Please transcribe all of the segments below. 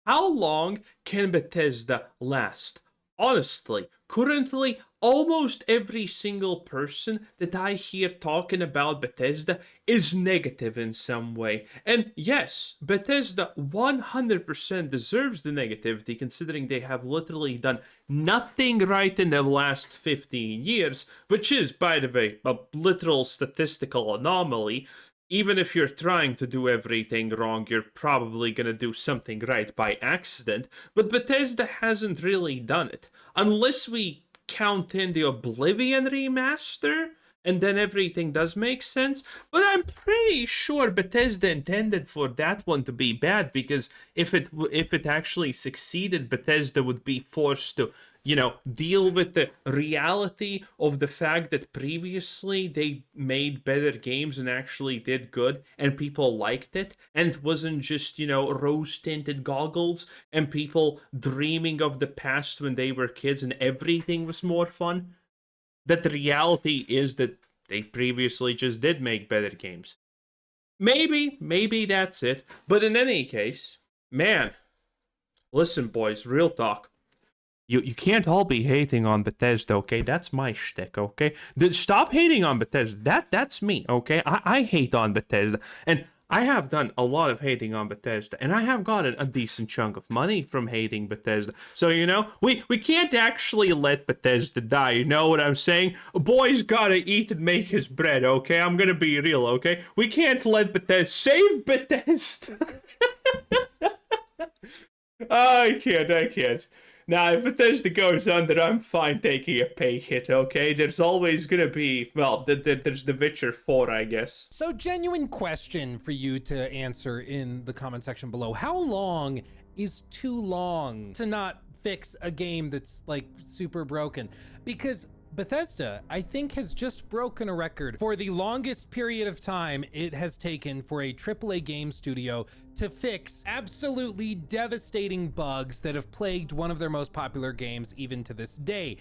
How long can Bethesda last? Honestly, currently, almost every single person that I hear talking about Bethesda is negative in some way. And yes, Bethesda 100% deserves the negativity considering they have literally done nothing right in the last 15 years, which is, by the way, a literal statistical anomaly. Even if you're trying to do everything wrong, you're probably gonna do something right by accident. But Bethesda hasn't really done it. Unless we count in the Oblivion remaster, and then everything does make sense. But I'm pretty sure Bethesda intended for that one to be bad, because if it actually succeeded, Bethesda would be forced to, deal with the reality of the fact that previously they made better games and actually did good and people liked it, and it wasn't just, rose-tinted goggles and people dreaming of the past when they were kids and everything was more fun. That the reality is that they previously just did make better games. Maybe that's it. But in any case, man, listen, boys, real talk. You can't all be hating on Bethesda, okay? That's my shtick, okay? Stop hating on Bethesda. That's me, okay? I hate on Bethesda. And I have done a lot of hating on Bethesda. And I have gotten a decent chunk of money from hating Bethesda. So, we can't actually let Bethesda die. You know what I'm saying? A boy's gotta eat and make his bread, okay? I'm gonna be real, okay? We can't let Bethesda... Save Bethesda! I can't. Now, if Bethesda goes under, I'm fine taking a pay hit, okay? There's always gonna be, well, there's The Witcher 4, I guess. So, genuine question for you to answer in the comment section below. How long is too long to not fix a game that's, like, super broken? Because Bethesda, I think, has just broken a record for the longest period of time it has taken for a AAA game studio to fix absolutely devastating bugs that have plagued one of their most popular games even to this day.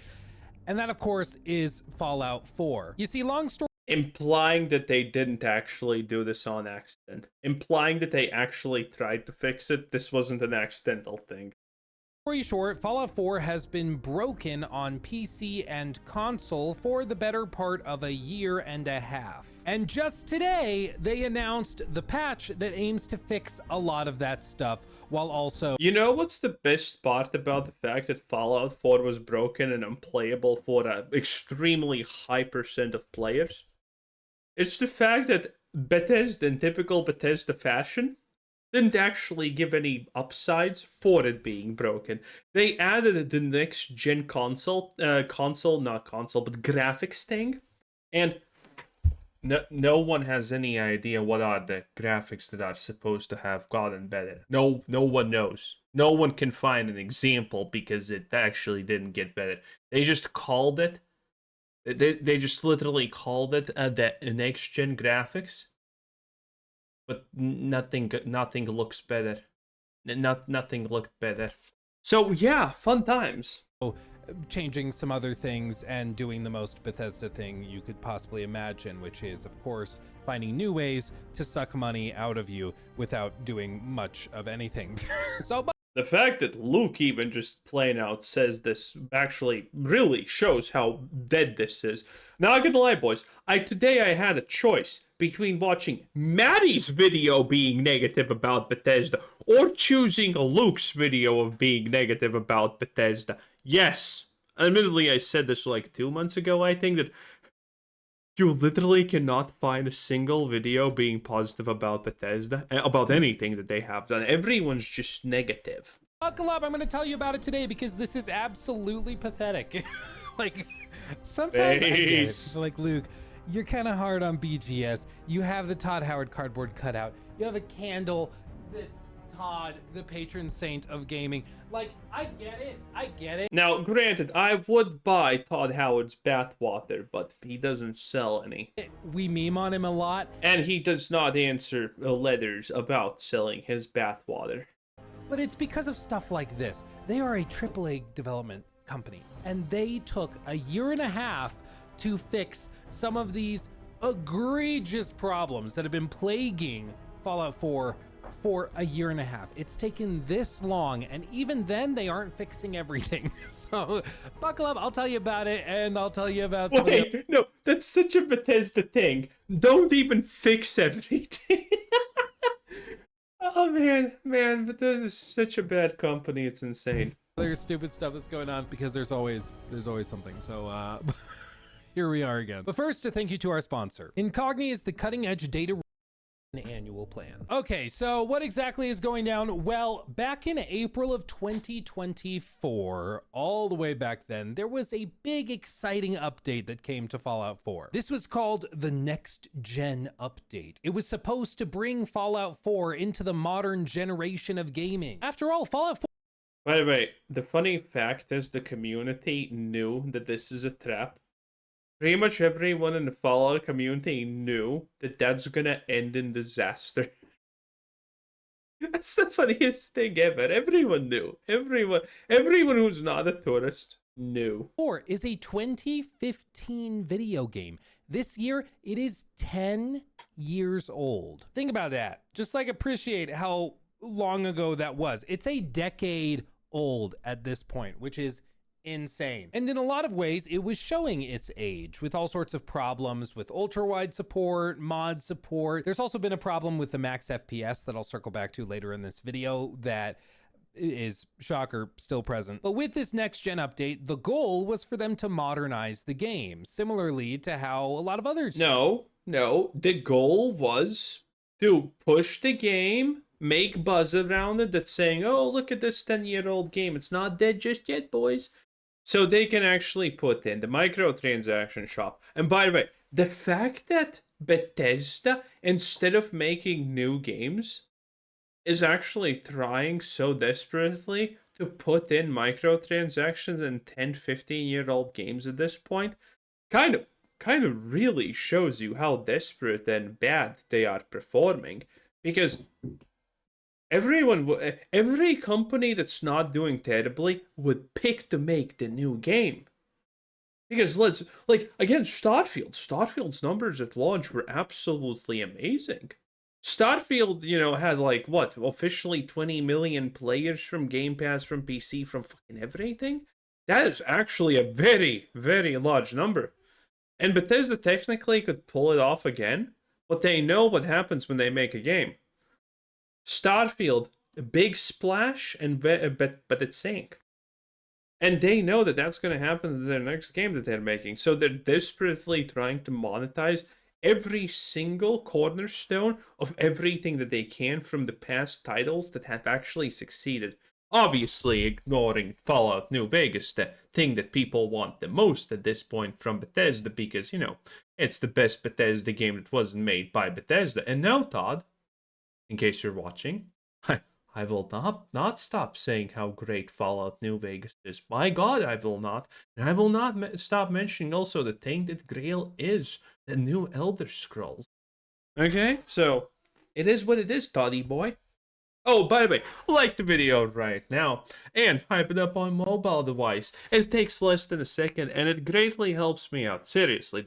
And that, of course, is Fallout 4. You see, long story... Implying that they didn't actually do this on accident. Implying that they actually tried to fix it. This wasn't an accidental thing. Story short, Fallout 4 has been broken on PC and console for the better part of a year and a half. And just today, they announced the patch that aims to fix a lot of that stuff, while also... You know what's the best part about the fact that Fallout 4 was broken and unplayable for an extremely high % of players? It's the fact that Bethesda, in typical Bethesda fashion, didn't actually give any upsides for it being broken. They added the next gen not console, but graphics thing, and no one has any idea what are the graphics that are supposed to have gotten better. No one knows. No one can find an example because it actually didn't get better. They just called it. They just literally called it the next gen graphics. But nothing looks better. Nothing looked better. So yeah, fun times. Changing some other things and doing the most Bethesda thing you could possibly imagine, which is, of course, finding new ways to suck money out of you without doing much of anything. So, the fact that Luke even just plain out says this actually really shows how dead this is. Not gonna lie, boys, today I had a choice between watching Maddie's video being negative about Bethesda or choosing Luke's video of being negative about Bethesda. Yes, admittedly I said this like 2 months ago, I think, that you literally cannot find a single video being positive about Bethesda, about anything that they have done. Everyone's just negative. Buckle up, I'm going to tell you about it today because this is absolutely pathetic. Like, sometimes I get it. It's like, Luke, you're kind of hard on BGS. You have the Todd Howard cardboard cutout. You have a candle that's Todd, the patron saint of gaming. Like, I get it. Now, granted, I would buy Todd Howard's bathwater, but he doesn't sell any. We meme on him a lot. And he does not answer letters about selling his bathwater. But it's because of stuff like this. They are a AAA development company, and they took a year and a half to fix some of these egregious problems that have been plaguing Fallout 4 for a year and a half. It's taken this long, and even then they aren't fixing everything. So buckle up, I'll tell you about it, and I'll tell you about some of the Wait, no, that's such a Bethesda thing. Don't even fix everything. Oh man, Bethesda is such a bad company. It's insane. other stupid stuff that's going on, because there's always something. So here we are again. But first, a thank you to our sponsor. Incogni is the cutting edge data annual plan. Okay, so what exactly is going down? Well, back in April of 2024, all the way back then, there was a big exciting update that came to Fallout 4. This was called the Next Gen Update. It was supposed to bring Fallout 4 into the modern generation of gaming. After all, Fallout 4. By the way, the funny fact is the community knew that this is a trap. Pretty much everyone in the Fallout community knew that that's gonna end in disaster. That's the funniest thing ever. Everyone knew. Everyone who's not a tourist knew. 4 is a 2015 video game. This year, it is 10 years old. Think about that. Just like appreciate how long ago that was. It's a decade old at this point, which is insane. And in a lot of ways, it was showing its age with all sorts of problems with ultra-wide support, mod support. There's also been a problem with the max FPS that I'll circle back to later in this video that is, shocker, still present. But with this next gen update, the goal was for them to modernize the game, similarly to how a lot of others. No, the goal was to push the game, make buzz around it that's saying, oh, look at this 10-year-old game. It's not dead just yet, boys. So they can actually put in the microtransaction shop. And by the way, the fact that Bethesda, instead of making new games, is actually trying so desperately to put in microtransactions in 10, 15-year-old games at this point, kind of really shows you how desperate and bad they are performing. Because every company that's not doing terribly would pick to make the new game. Because Starfield's numbers at launch were absolutely amazing. Starfield, had officially 20 million players from Game Pass, from PC, from fucking everything. That is actually a very, very large number. And Bethesda technically could pull it off again, but they know what happens when they make a game. Starfield, a big splash, but it sank. And they know that that's going to happen to their next game that they're making. So they're desperately trying to monetize every single cornerstone of everything that they can from the past titles that have actually succeeded. Obviously ignoring Fallout New Vegas, the thing that people want the most at this point from Bethesda, because, it's the best Bethesda game that wasn't made by Bethesda. And now, Todd, in case you're watching, I will not stop saying how great Fallout New Vegas is. My God, I will not. And I will not stop mentioning also the Tainted Grail is the new Elder Scrolls. Okay, so it is what it is, Toddy boy. Oh, by the way, like the video right now and hype it up on mobile device. It takes less than a second and it greatly helps me out. Seriously,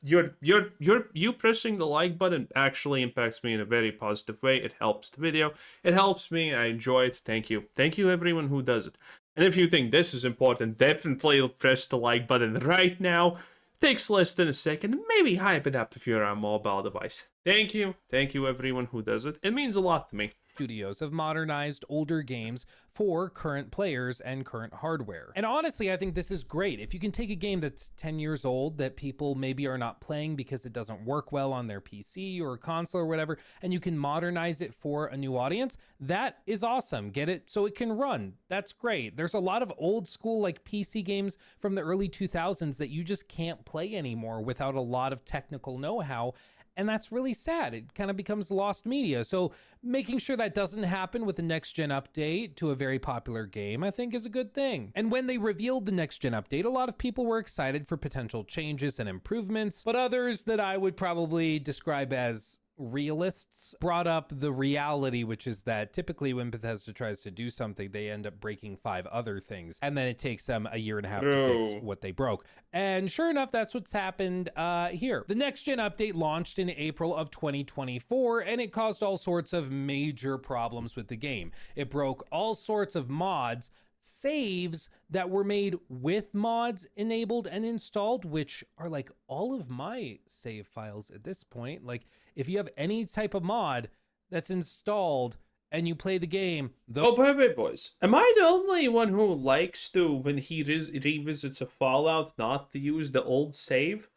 you pressing the like button actually impacts me in a very positive way. It helps the video. It helps me. I enjoy it. Thank you. Thank you everyone who does it. And if you think this is important, definitely press the like button right now. Takes less than a second. Maybe hype it up if you're on a mobile device. Thank you. Thank you everyone who does it. It means a lot to me. Studios have modernized older games for current players and current hardware. And honestly, I think this is great. If you can take a game that's 10 years old that people maybe are not playing because it doesn't work well on their PC or console or whatever, and you can modernize it for a new audience, that is awesome. Get it so it can run. That's great. There's a lot of old school PC games from the early 2000s that you just can't play anymore without a lot of technical know-how. And that's really sad. It kind of becomes lost media. So making sure that doesn't happen with the next gen update to a very popular game, I think is a good thing. And when they revealed the next gen update, a lot of people were excited for potential changes and improvements, but others that I would probably describe as realists brought up the reality, which is that typically when Bethesda tries to do something, they end up breaking 5 other things, and then it takes them a year and a half to fix what they broke. And sure enough, that's what's happened here. The next gen update launched in April of 2024, and it caused all sorts of major problems with the game. It broke all sorts of mods, saves that were made with mods enabled and installed, which are like all of my save files at this point. Like, if you have any type of mod that's installed and you play the game, oh, by the way, boys, am I the only one who likes to, when he revisits a Fallout, not to use the old save?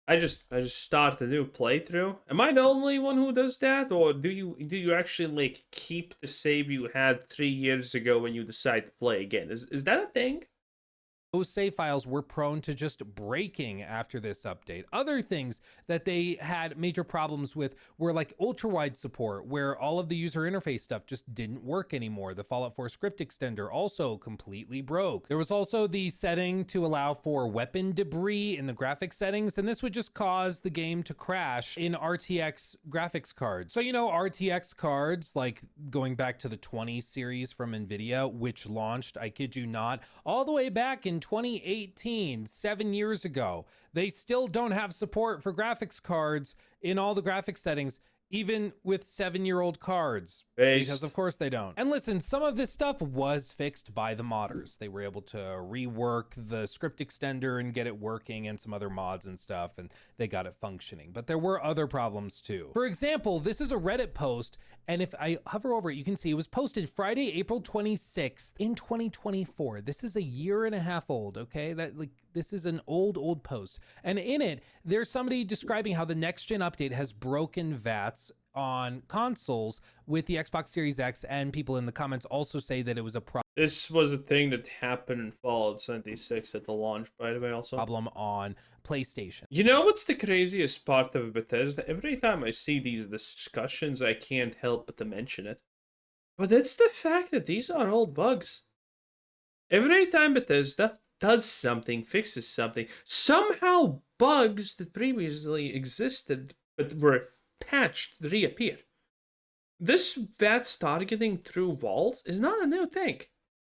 I just start a new playthrough. Am I the only one who does that, or do you actually like keep the save you had 3 years ago when you decide to play again? Is that a thing? those save files were prone to just breaking after this update. Other things that they had major problems with were like ultra-wide support, where all of the user interface stuff just didn't work anymore. The Fallout 4 script extender also completely broke. There was also the setting to allow for weapon debris in the graphics settings, and this would just cause the game to crash in RTX graphics cards. So, you know, RTX cards, like going back to the 20 series from NVIDIA, which launched, I kid you not, all the way back in 2018, 7 years ago. They still don't have support for graphics cards in all the graphics settings, even with 7-year-old cards. Because of course they don't. And listen, some of this stuff was fixed by the modders. They were able to rework the script extender and get it working, and some other mods and stuff, and they got it functioning. But there were other problems too. For example, this is a Reddit post, and if I hover over it, you can see it was posted Friday, April 26th in 2024. This is a year and a half old, okay? This is an old post. And in it, there's somebody describing how the next gen update has broken VATS on consoles with the Xbox Series X, and people in the comments also say that it was a This was a thing that happened in Fallout 76 at the launch, by the way, also. problem on PlayStation. You know what's the craziest part of Bethesda? Every time I see these discussions, I can't help but to mention it. But it's the fact that these are old bugs. Every time Bethesda does something, fixes something, somehow bugs that previously existed but were patched reappear. This VATS targeting through walls is not a new thing.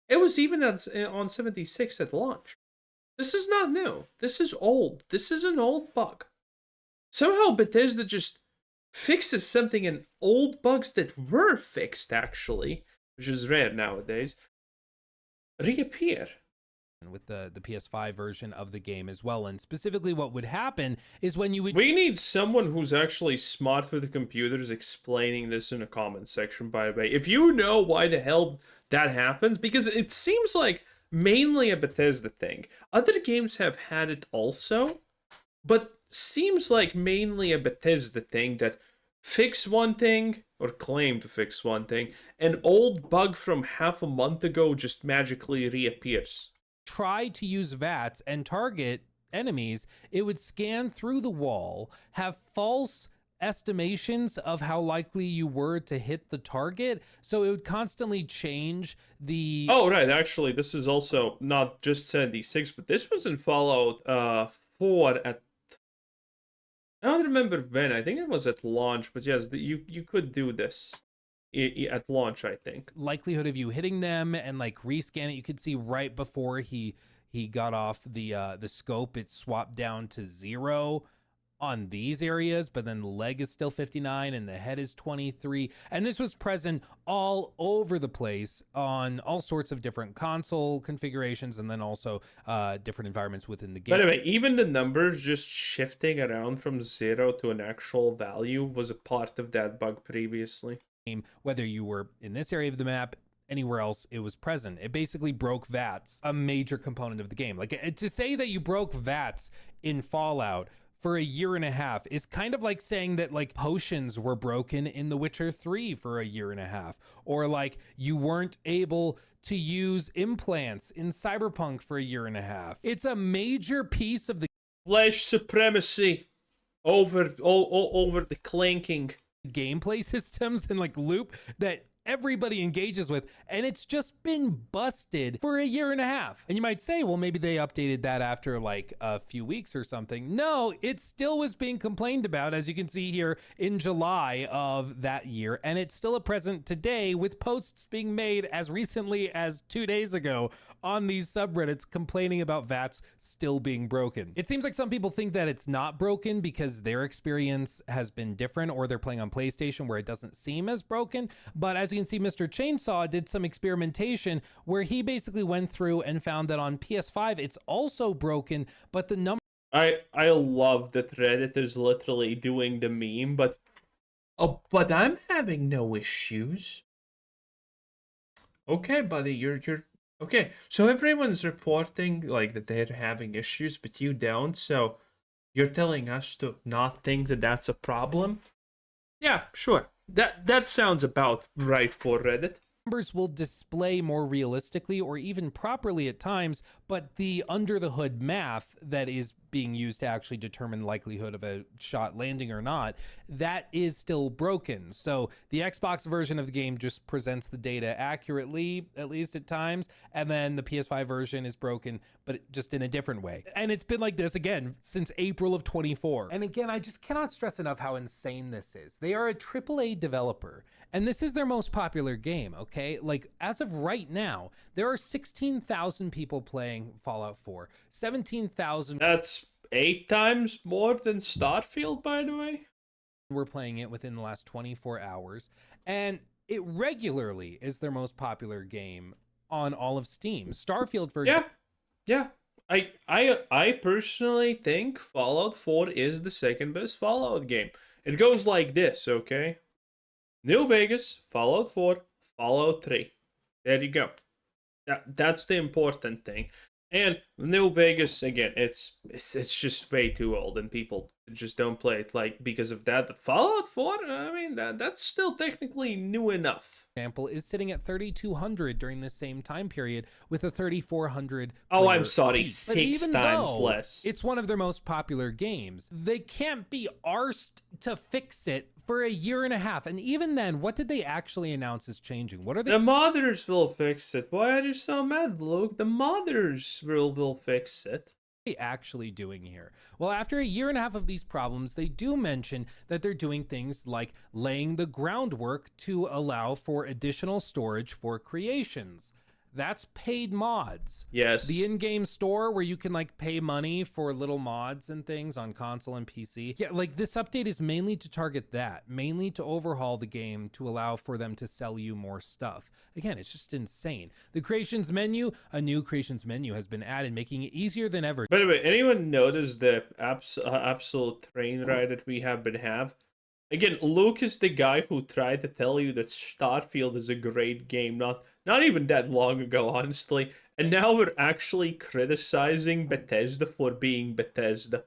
It was even on 76 at launch. This is not new. This is old. This is an old bug. Somehow Bethesda just fixes something, and old bugs that were fixed, actually, which is rare nowadays, reappear. With the PS5 version of the game as well. And specifically what would happen is when you would... We need someone who's actually smart with the computers explaining this in the comment section, by the way. If you know why the hell that happens, because it seems like mainly a Bethesda thing. Other games have had it also, but seems like mainly a Bethesda thing that fix one thing, or claim to fix one thing, an old bug from half a month ago just magically reappears. Try to use VATS and target enemies, it would scan through the wall, have false estimations of how likely you were to hit the target, so it would constantly change the... Oh, right, actually, this is also not just 76, but this was in Fallout 4 at... I don't remember when, I think it was at launch, but yes, you could do this at launch, I think. Likelihood of you hitting them and like rescan it, you could see right before he got off the scope, it swapped down to 0 on these areas, but then the leg is still 59 and the head is 23. And this was present all over the place on all sorts of different console configurations, and then also different environments within the game. By the way, even the numbers just shifting around from 0 to an actual value was a part of that bug previously. Whether you were in this area of the map, anywhere else, it was present. It basically broke VATS, a major component of the game. Like, to say that you broke VATS in Fallout for a year and a half is kind of like saying that like potions were broken in The Witcher 3 for a year and a half, or like you weren't able to use implants in Cyberpunk for a year and a half. It's a major piece of the flesh supremacy over the clanking gameplay systems and like loop that everybody engages with, and it's just been busted for a year and a half. And you might say, well, maybe they updated that after like a few weeks or something. No, it still was being complained about, as you can see here, in July of that year, and it's still a present today, with posts being made as recently as 2 days ago on these subreddits complaining about VATS still being broken. It seems like some people think that it's not broken because their experience has been different, or they're playing on PlayStation where it doesn't seem as broken. But as you can see, Mr. Chainsaw did some experimentation where he basically went through and found that on PS5 it's also broken, but the number I love that Reddit is literally doing the meme, but but I'm having no issues. Okay, buddy, you're okay. So everyone's reporting like that they're having issues, but you don't. So you're telling us to not think that that's a problem? Yeah, sure. That sounds about right for Reddit. numbers will display more realistically or even properly at times, but the under the hood math that is being used to actually determine the likelihood of a shot landing or not, that is still broken. So the Xbox version of the game just presents the data accurately, at least at times, and then the PS5 version is broken, but just in a different way. And it's been like this again since April of 24. And again, I just cannot stress enough how insane this is. They are a AAA developer, and this is their most popular game, okay? Like, as of right now, there are 16,000 people playing Fallout 4, 17,000 That's 8 times more than Starfield, by the way. were playing it within the last 24 hours, and it regularly is their most popular game on all of Steam. Starfield, for example. Yeah. I personally think Fallout 4 is the second best Fallout game. It goes like this, okay? New Vegas, Fallout 4, Fallout 3. There you go. That's the important thing. And New Vegas, again, it's just way too old, and people just don't play it like because of that. But Fallout 4, I mean, that's still technically new enough. Example, is sitting at 3,200 during the same time period with a 3,400. Oh, I'm sorry, peak. 6 times less. It's one of their most popular games. They can't be arsed to fix it for a year and a half. And even then, what did they actually announce is changing? What are they? The modders will fix it. Why are you so mad, Luke? The modders will fix it. Actually doing here? Well, after a year and a half of these problems, they do mention that they're doing things like laying the groundwork to allow for additional storage for creations. That's paid mods. Yes. The in-game store where you can like pay money for little mods and things on console and PC. Yeah, like this update is mainly to target that, mainly to overhaul the game to allow for them to sell you more stuff. Again, it's just insane. The creations menu, a new creations menu has been added, making it easier than ever. By the way, anyone notice the absolute train ride that we have been have? Again, Luke is the guy who tried to tell you that Starfield is a great game not even that long ago, honestly. And now we're actually criticizing Bethesda for being Bethesda.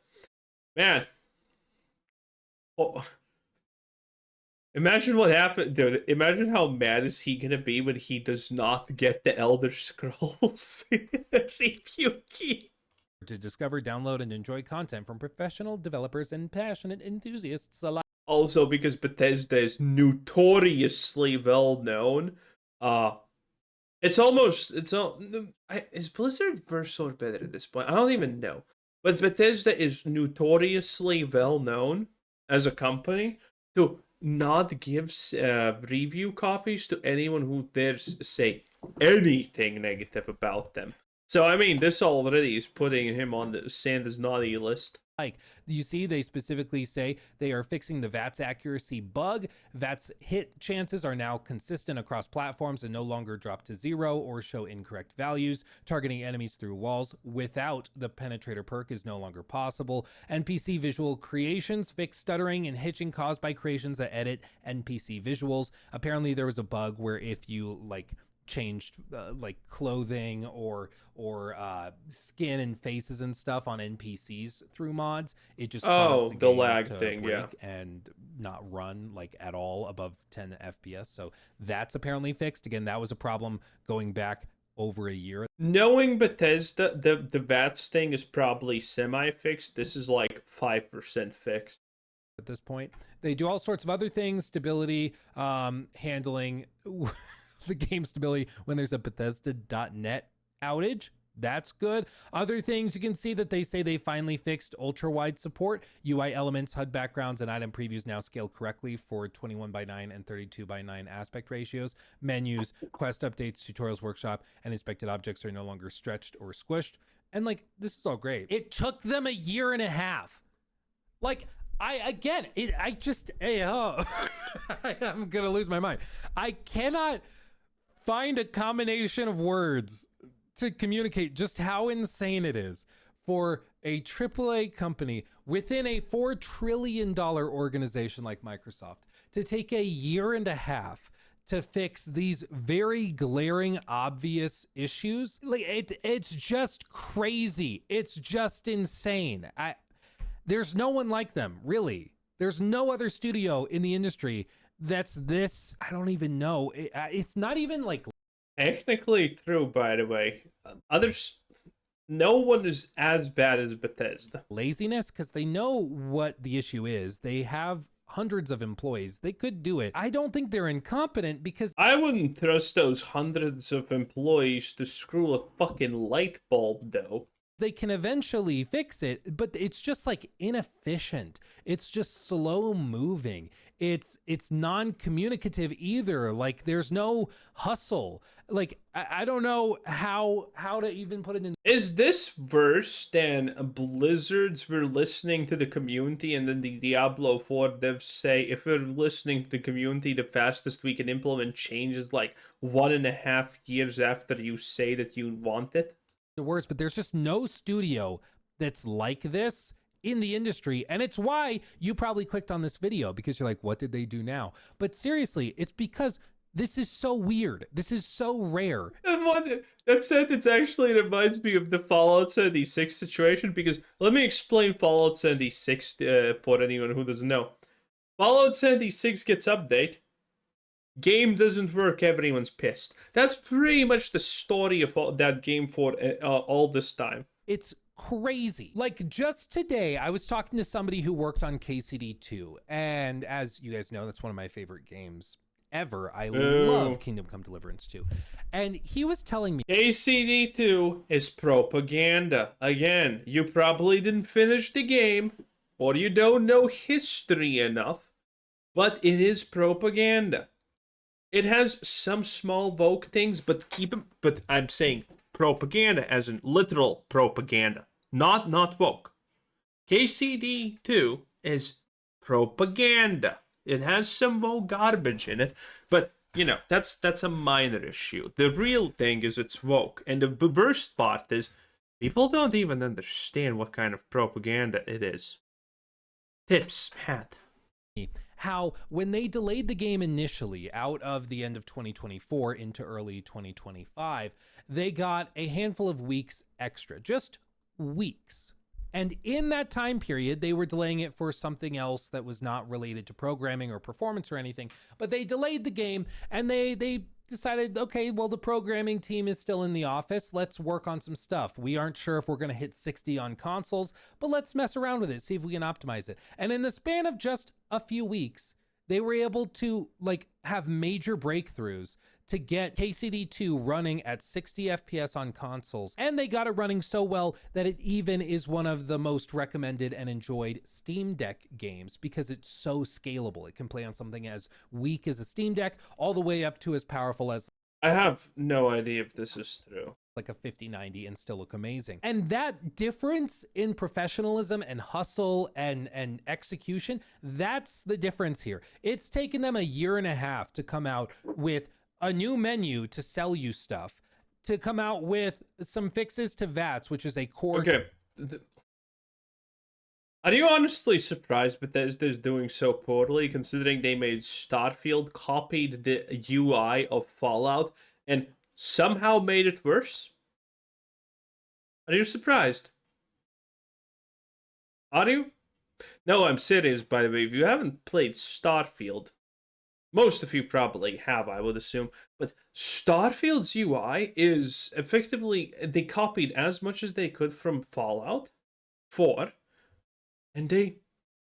Man. Oh. Imagine what happened, dude. Imagine how mad is he gonna be when he does not get the Elder Scrolls review key. To discover, download, and enjoy content from professional developers and passionate enthusiasts alike. Also, because Bethesda is notoriously well known, is Blizzard worse or better at this point? I don't even know. But Bethesda is notoriously well known as a company to not give review copies to anyone who dares say anything negative about them. So, I mean, this already is putting him on the Santa's naughty list. Like, you see, they specifically say they are fixing the VATS accuracy bug. VATS hit chances are now consistent across platforms and no longer drop to 0 or show incorrect values. Targeting enemies through walls without the penetrator perk is no longer possible. NPC visual creations fix stuttering and hitching caused by creations that edit NPC visuals. Apparently, there was a bug where if you, like, changed like clothing or skin and faces and stuff on NPCs through mods, it just caused the lag thing, break and not run like at all above 10 FPS. So that's apparently fixed. Again, that was a problem going back over a year. Knowing Bethesda, the VATS thing is probably semi-fixed. This is like 5% fixed. at this point. They do all sorts of other things, stability, handling the game stability when there's a Bethesda.net outage. That's good. Other things you can see that they say they finally fixed ultra-wide support. UI elements, HUD backgrounds, and item previews now scale correctly for 21:9 and 32:9 aspect ratios. Menus, quest updates, tutorials workshop, and inspected objects are no longer stretched or squished. And like, this is all great. It took them a year and a half. Like, I'm gonna lose my mind. I cannot find a combination of words to communicate just how insane it is for a AAA company within a $4 trillion organization like Microsoft to take a year and a half to fix these very glaring, obvious issues. Like, it's just crazy. It's just insane. There's no one like them, really. There's no other studio in the industry that's this, I don't even know. It's not even like... Technically true, by the way. No one is as bad as Bethesda. Laziness, because they know what the issue is. They have hundreds of employees. They could do it. I don't think they're incompetent because... I wouldn't trust those hundreds of employees to screw a fucking light bulb, though. They can eventually fix it, but it's just like inefficient. It's just slow moving. It's non-communicative either. Like, there's no hustle. Like, I don't know how to even put it in. Is this worse than Blizzards were listening to the community and then the Diablo 4 devs say, if we're listening to the community, the fastest we can implement change is like 1.5 years after you say that you want it? The words, but there's just no studio that's like this in the industry, and it's why you probably clicked on this video, because you're like, what did they do now? But seriously, it's because this is so weird. This is so rare. That sentence actually reminds me of the Fallout 76 situation, because let me explain Fallout 76 for anyone who doesn't know. Fallout 76 gets update. Game doesn't work, everyone's pissed. That's pretty much the story of that game for all this time. It's crazy. Like, just today, I was talking to somebody who worked on KCD2, and as you guys know, that's one of my favorite games ever. I love Kingdom Come Deliverance 2. And he was telling me... KCD2 is propaganda. Again, you probably didn't finish the game, or you don't know history enough, but it is propaganda. It has some small woke things, but but I'm saying propaganda as in literal propaganda, not woke. KCD2 is propaganda. It has some woke garbage in it, but you know, that's a minor issue. The real thing is it's woke, and the worst part is people don't even understand what kind of propaganda it is. Tips, Pat. How when they delayed the game initially out of the end of 2024 into early 2025, they got a handful of weeks extra, just weeks. And in that time period, they were delaying it for something else that was not related to programming or performance or anything, but they delayed the game and they decided, okay, well, the programming team is still in the office. Let's work on some stuff. We aren't sure if we're going to hit 60 on consoles, but let's mess around with it, see if we can optimize it. And in the span of just a few weeks, they were able to like have major breakthroughs to get KCD2 running at 60 FPS on consoles. And they got it running so well that it even is one of the most recommended and enjoyed Steam Deck games because it's so scalable. It can play on something as weak as a Steam Deck all the way up to as powerful as... I have no idea if this is true. Like a 5090 and still look amazing. And that difference in professionalism and hustle and execution, that's the difference here. It's taken them a year and a half to come out with a new menu to sell you stuff, to come out with some fixes to VATS, which is a core... Okay. Are you honestly surprised Bethesda's doing so poorly, considering they made Starfield, copied the UI of Fallout, and somehow made it worse? Are you surprised? Are you? No, I'm serious, by the way. If you haven't played Starfield, most of you probably have, I would assume, but Starfield's UI is effectively, they copied as much as they could from Fallout 4, and they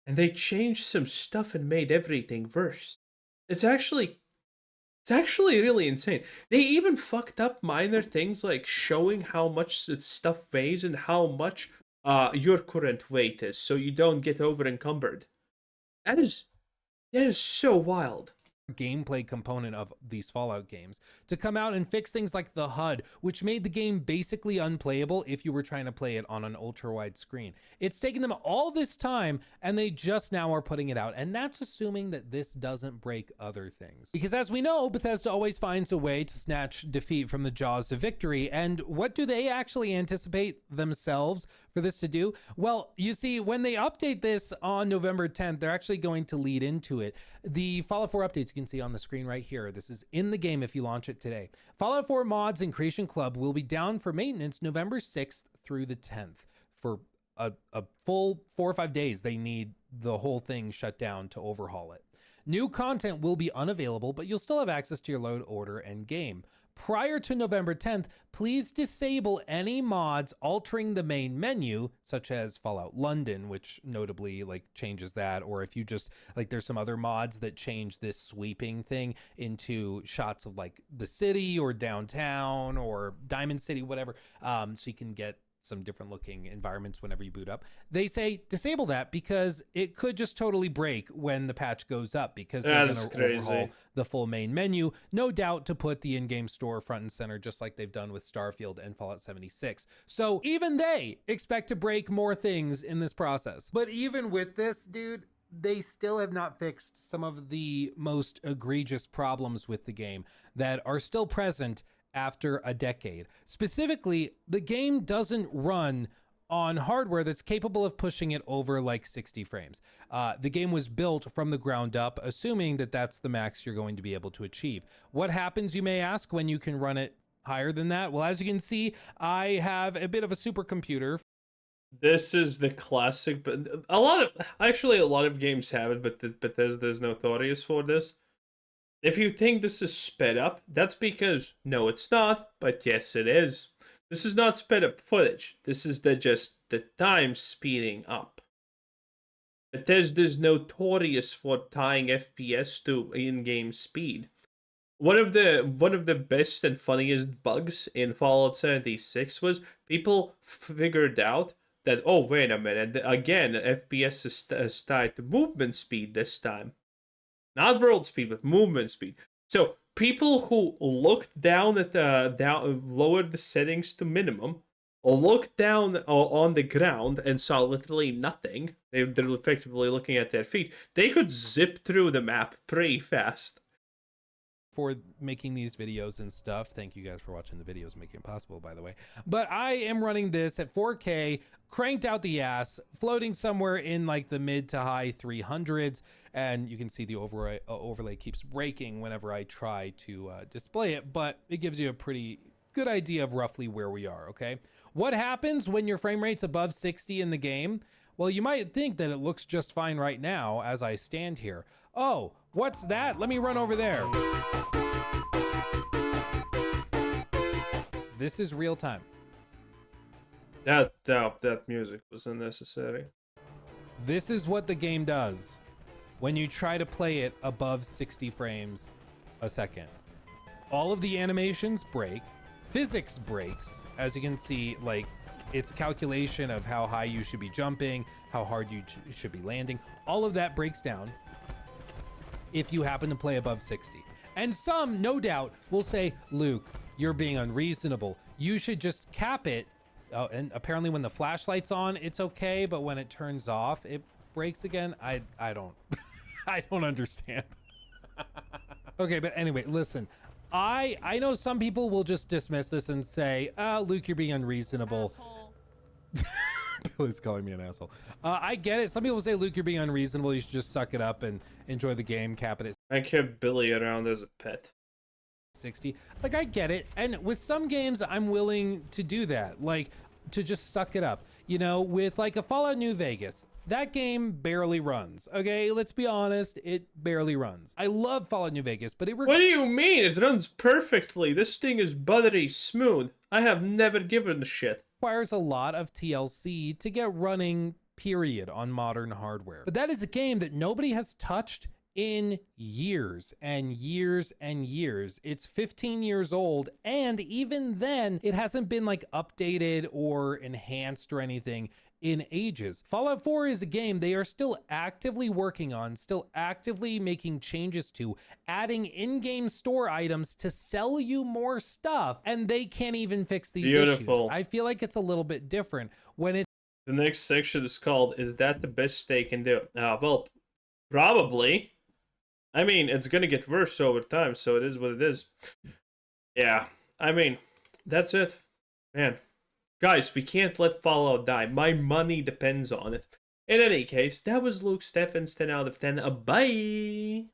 and they changed some stuff and made everything worse. It's actually it's actually really insane. They even fucked up minor things like showing how much the stuff weighs and how much your current weight is, so you don't get over encumbered. That is that is so wild. Gameplay component of these Fallout games to come out and fix things like the HUD, which made the game basically unplayable if you were trying to play it on an ultra wide screen. It's taken them all this time and they just now are putting it out, and that's assuming that this doesn't break other things, because as we know, Bethesda always finds a way to snatch defeat from the jaws of victory. And what do they actually anticipate themselves for this to do? Well, you see, when they update this on November 10th, they're actually going to lead into it. The Fallout 4 updates you can see on the screen right here. This is in the game if you launch it today. Fallout 4 mods and Creation Club will be down for maintenance November 6th through the 10th. For a full 4 or 5 days, they need the whole thing shut down to overhaul it. New content will be unavailable, but you'll still have access to your load order and game. Prior to November 10th, please disable any mods altering the main menu, such as Fallout London, which notably like changes that, or if you just like, there's some other mods that change this sweeping thing into shots of like the city or downtown or Diamond City, whatever, so you can get some different looking environments whenever you boot up. They say disable that because it could just totally break when the patch goes up, because they're going to overhaul the full main menu, no doubt to put the in-game store front and center, just like they've done with Starfield and Fallout 76. So even they expect to break more things in this process. But even with this, dude, they still have not fixed some of the most egregious problems with the game that are still present after a decade. Specifically, the game doesn't run on hardware that's capable of pushing it over like 60 frames. The game was built from the ground up, assuming that that's the max you're going to be able to achieve. What happens, you may ask, when you can run it higher than that? Well, as you can see, I have a bit of a supercomputer. This is the classic, but a lot of games have it, but there's notorious for this. If you think this is sped up, that's because no, it's not, but yes, it is. This is not sped up footage. This is just the time speeding up. Bethesda's notorious for tying FPS to in-game speed. One of the best and funniest bugs in Fallout 76 was people figured out that, oh, wait a minute, again, FPS is tied to movement speed this time. Not world speed, but movement speed. So people who looked down at lowered the settings to minimum, or looked down on the ground and saw literally nothing. They're effectively looking at their feet. They could zip through the map pretty fast. For making these videos and stuff. Thank you guys for watching the videos, making it possible, by the way. But I am running this at 4K, cranked out the ass, floating somewhere in like the mid to high 300s, and you can see the overlay keeps breaking whenever I try to display it, but it gives you a pretty good idea of roughly where we are, okay? What happens when your frame rate's above 60 in the game? Well, you might think that it looks just fine right now as I stand here. Oh, what's that? Let me run over there. This is real time. That music was unnecessary. This is what the game does when you try to play it above 60 frames a second. All of the animations break, physics breaks, as you can see, like its calculation of how high you should be jumping, how hard you should be landing, all of that breaks down if you happen to play above 60. And some, no doubt, will say, Luke, you're being unreasonable. You should just cap it. And apparently when the flashlight's on, it's okay, but when it turns off, it breaks again. I don't, I don't understand. Okay, but anyway, listen. I know some people will just dismiss this and say, Luke, you're being unreasonable. Billy's calling me an asshole. I get it. Some people say, Luke, you're being unreasonable. You should just suck it up and enjoy the game, cap it at I kept Billy around as a pet. 60. Like, I get it. And with some games, I'm willing to do that. Like, to just suck it up. You know, with like a Fallout New Vegas, that game barely runs. Okay, let's be honest, it barely runs. I love Fallout New Vegas, but it... What do you mean? It runs perfectly. This thing is buttery smooth. I have never given a shit. Requires a lot of TLC to get running period, on modern hardware. But that is a game that nobody has touched in years and years and years. It's 15 years old, and even then, it hasn't been like updated or enhanced or anything in ages. Fallout 4 is a game they are still actively working on, still actively making changes to, adding in-game store items to sell you more stuff, and they can't even fix these issues. I feel like it's a little bit different when it's the next section is called, "Is that the best they can do?" Well, probably. I mean, it's gonna get worse over time, so it is what it is. Yeah, I mean, that's it. Man. Guys, we can't let Fallout die. My money depends on it. In any case, that was Luke Steffens, 10 out of 10. Bye!